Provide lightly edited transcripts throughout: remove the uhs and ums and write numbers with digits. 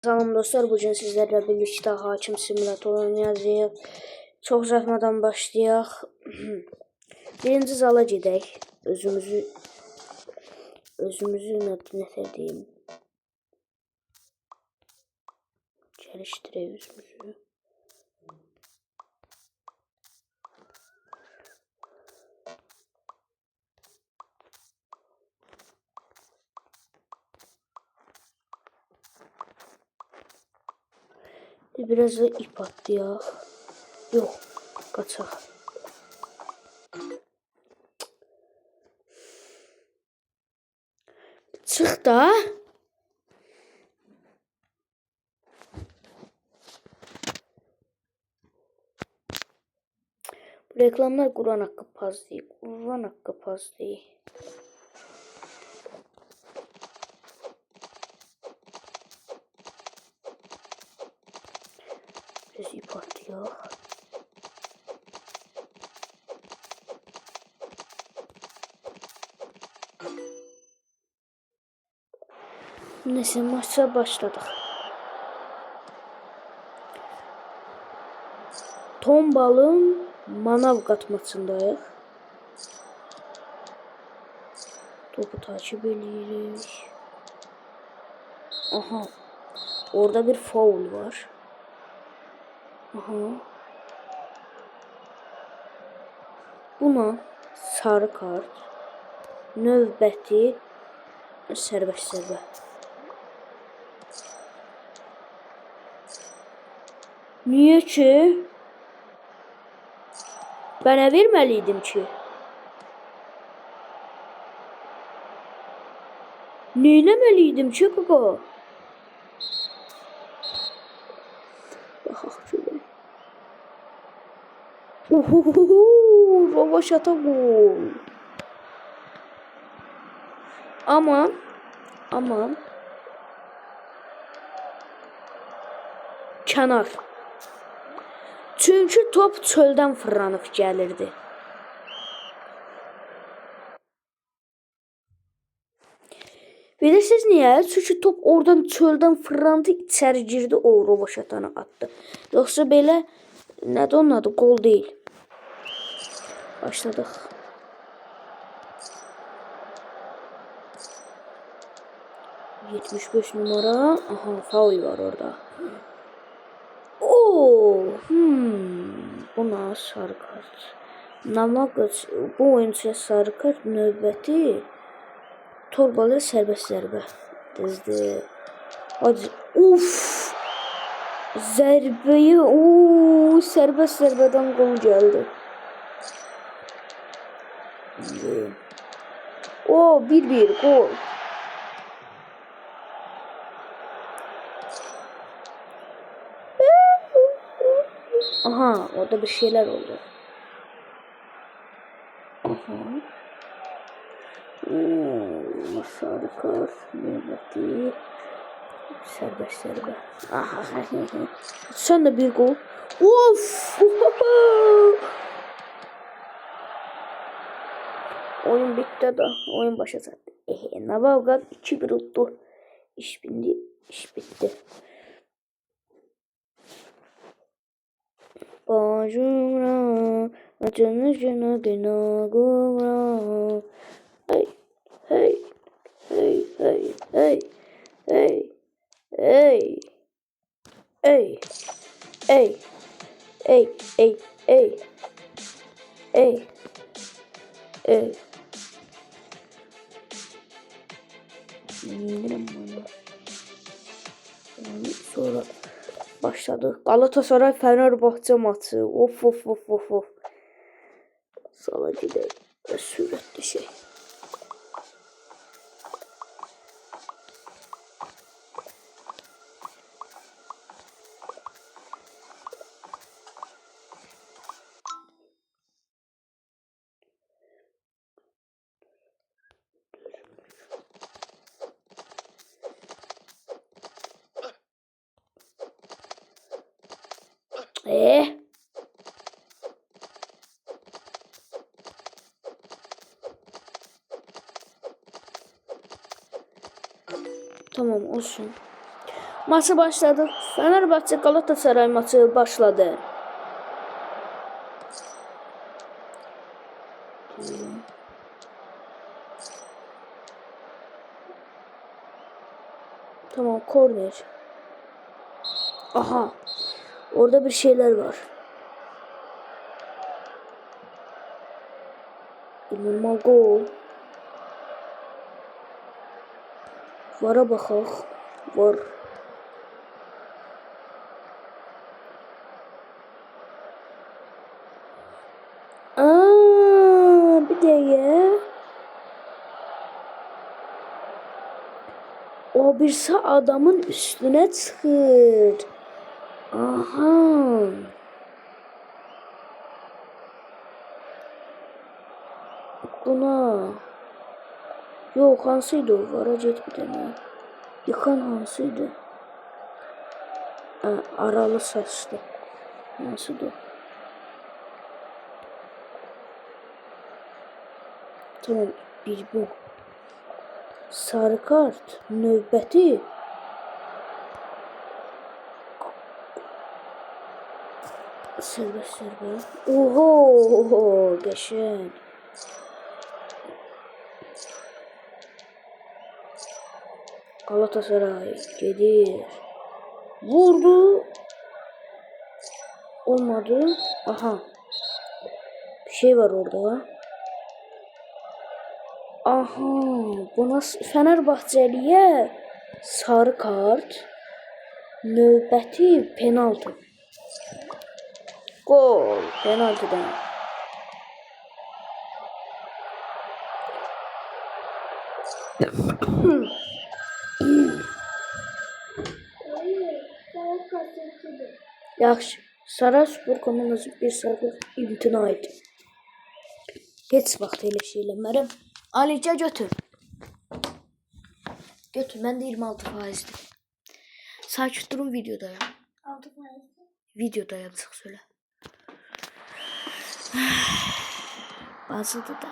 Salam dostlar, bugün sizlerle birlikte hakim simülatör oynayacağıq. Çox uzatmadan başlayaq. Birinci zala gedək. Özümüzü nə deyim? Gəlişdirək özümüzü. Biraz da ip atlayaq. Yox, qaçaq. Çıx da. Bu reklamlar Kur'an haqqı pazlayır. Kur'an haqqı pazlayır. Biraz ip atlayaq. Neyse, maça başladık. Tombalın Manavgat maçındayıq. Topu takip edirik. Aha. Orada bir foul var. Aha. Buna sarı kart. Növbəti sərbəst zərbə. Niyə ki? Bənə verməliydim ki. Neyləməliydim ki, qaba? Baxaq görək. Ohohoho, Rovaşata gol. Aman. Kənar. Çünki top çöldən fırlanıb gəlirdi. Bilirsiniz niyə? Çünki top oradan çöldən fırlandı, içəri girdi, o Rovaşatanı atdı. Yoxsa belə nədir onun adı? Gol deyil. Başladıq. ...75 numara. Aha, faul var orada. Buna sarı kart. Namagat bu oyuncuya sarı kart, növbəti Torbalı sərbəst zərbə. Düzdür. Hadi. Uf! Zərbəyi, sərbəst zərbədən gol gəldi. 1-1 gol. Aha, orada bir şeyler oldu. Aha. Sarı kart, növbəti sərbəst zərbə. Aha. Sen de bir gol. Of! Oyun bitti da. Oyun başa sattı. Navavgat 2-1 oldu. İş bitti. Bacımra, acınıcına günahımra. Hey. Sonra başladı. Galatasaray Fenerbahçe maçı. Of. Sala gidelim. Süratli şey. Tamam olsun. Maçı başladı. Fenerbahçe Galatasaray maçı başladı. Tamam, korner. Aha. Orada bir şeyler var. İnanılmaz gol. Vara baxaq. Var. Bir dəqiqə. O birisi adamın üstüne çıxır. Aha. Buna. Yok, hansıydı o? Vara get bir dənə. Yıkan hansıydı? Aralı saçlı. Hansıydı o? Tamam, bir bu. Sarı kart. Növbəti. Serbest. Oho, qəşəng. Galatasaray gedir. Vurdu. Olmadı. Aha. Bir şey var orada. Aha. Buna Fenerbahçeliyə sarı kart. Növbəti penaltı. Gol. Penaltıdan. Yaxşı. Sarayspor komandası bir sarı imtina etdi. Heç vaxt elə şey eləmərəm. Alicə götür. Götür. Məndə 26%'dir. Sakit durun, videodayım. 6%. Videodayım, çıx söylə. Bazıdır da.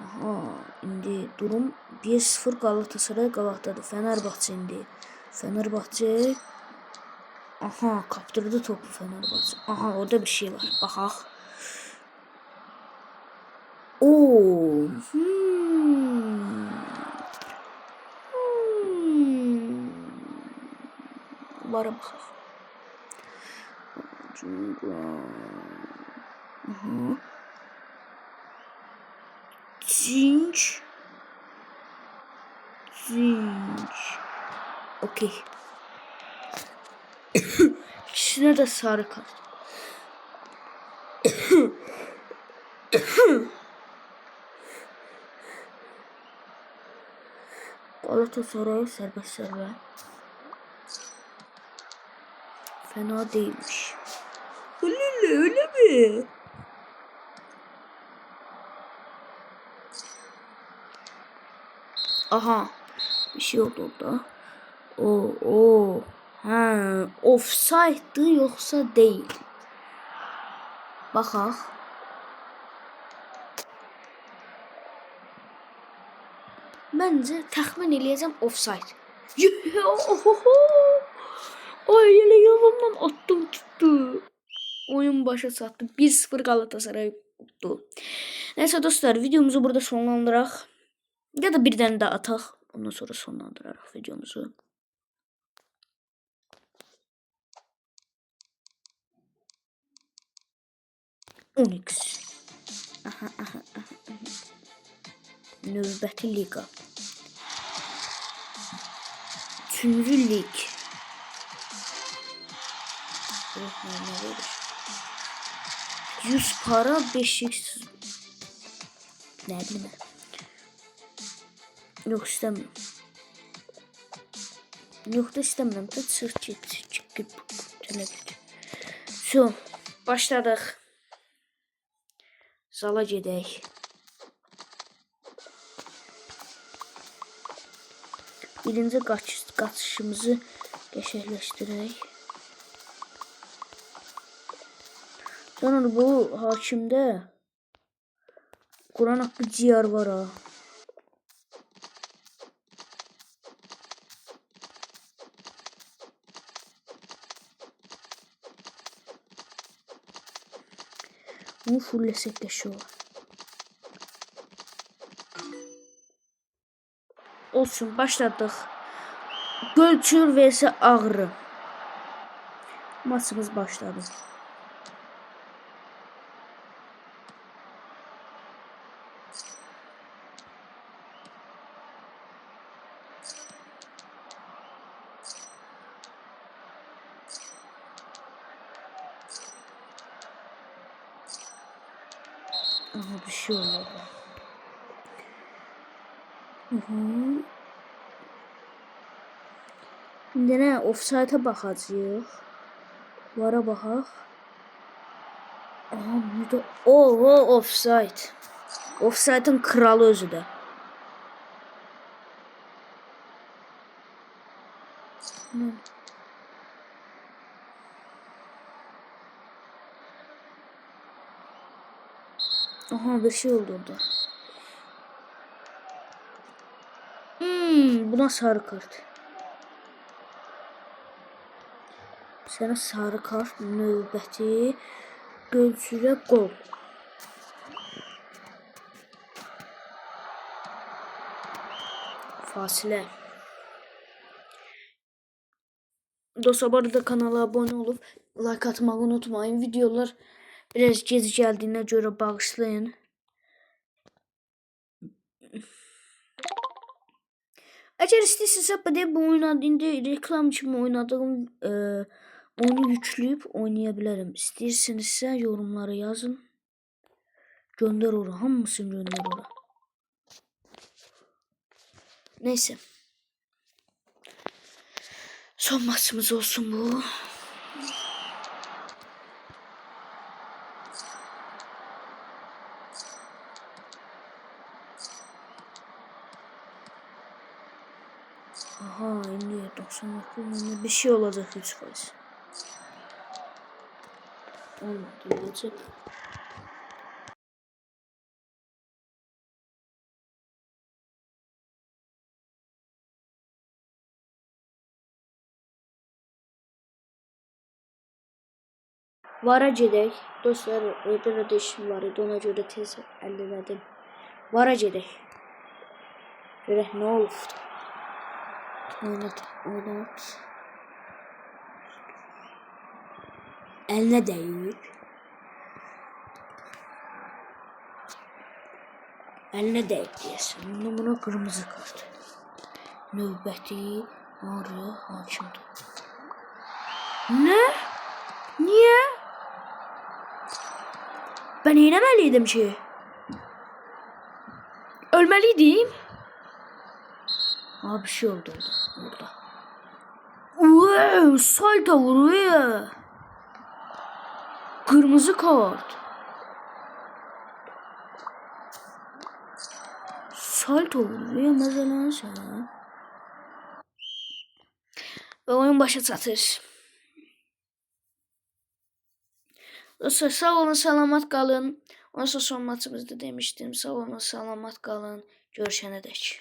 Aha, indi durum 1-0 Galatasaray qabaqdadır. Fenerbahçe indi. Fenerbahçe. Aha, kaptırdı topu Fenerbahçe. Aha, orada bir şey var. Baxaq. Oo. Vara baxaq. Aha. Zinç. Okey. İkisine de sarı kart. Galatasaray serbest. Fena değilmiş. Öyle mi? Aha. Bir şey oldu orada. O. Ha, offside'dı yoksa değil. Baxaq. Bence təxmin eləyəcəm offside. Ay, elə yalandan attım tuttu. Oyun başa çatdı. 1-0 Galatasaray tuttu. Neyse dostlar, videomuzu burada sonlandıraq. Ya da bir dənə də ataq. Ondan sonra sonlandırarıq videomuzu. Onyx. Aha. Növbəti liqa. 3-cü lig. 100 para 5x. Ne bileyim. Yok, istemiyorum. Yok da istemiyorum. Da sırt çıkıp Son. Başladıq. Zala gedək. Birinci qaçışımızı qəşəngləşdirək. Sonra bu hakimdə Quran haqqı ciyar var ha. Bunu fullesek de şu var. Olsun, başladık. Gölçür vs Ağrı. Maçımız başladı. Aha, bir şey olmadı. İndi nə offside-a baxacağıq. Vara baxaq. Aha, burada oho, offside. Offside-ın kralı özü də. Aha, bir şey oldu orada. Buna sarı kart. Sənə sarı kart növbəti Gölçürə qol. Fasilə. Dostlar, bu arada kanala abone olup like atmayı unutmayın. Videolar biraz gec geldiğine göre bağışlayın. Eğer isterseniz bu oynadığımda reklam için oynadığım oyunu yükleyip oynayabilirim. İstersenizse yorumlara yazın. Gönder ora. Hamısını gönder ora. Neyse. Son maçımız olsun bu. Aha, indi 99 bir şey olacak 3%. Olmadı, olacak. Vara gedək. Dostlar, orada da işim var idi. Ona görə tez əldə elədim. Vara gedək. Görək nə olub. Oynat. Əlinə dəyib. Əlinə dəyib deyəsən. Buna qırmızı kart. Növbəti Ağrı hakimdir. Nə? Niye? Ben yenemeliydim ki. Ölmeliydim. Abi bir şey oldu orada. Wow, salta vuruyor. Kırmızı kart. Salto vuruyor mesela sen. Ve oyun başa çatır. Dostlar, sağ olun, salamat qalın. Ondan sonra son maçımızda demiştim. Sağ olun, salamat qalın. Görüşənədək.